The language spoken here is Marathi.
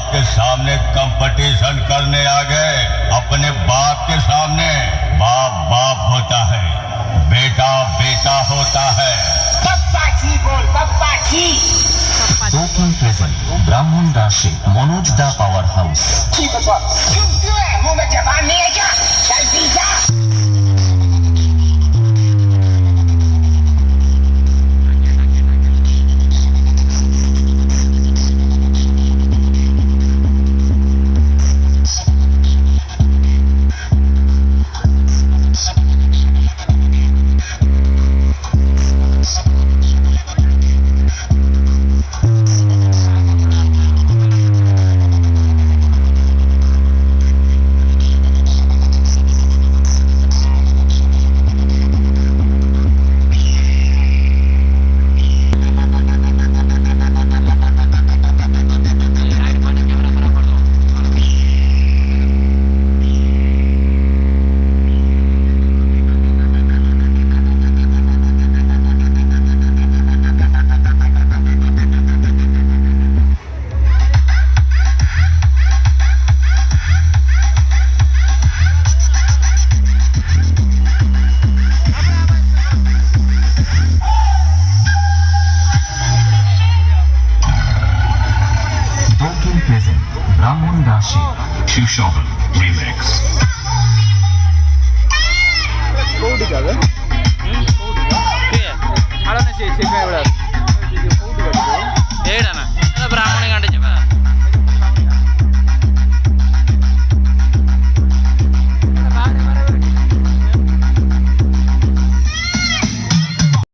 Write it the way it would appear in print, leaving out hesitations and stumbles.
बाप के सामने कंपटीशन करने आ गए। अपने बाप के सामने बाप बाप होता है, बेटा बेटा होता है। पप्पाची बोल पप्पाची। Token present ब्राह्मण दाशी मनोज दा पावर हाउस। ठीक है बॉस। क्यों है मुंह में जबान नहीं है क्या? जल्दी जा। ब्राह्मण दाशी शिवशोभन रिमिक्स। ছাড়া না সেই বেড়া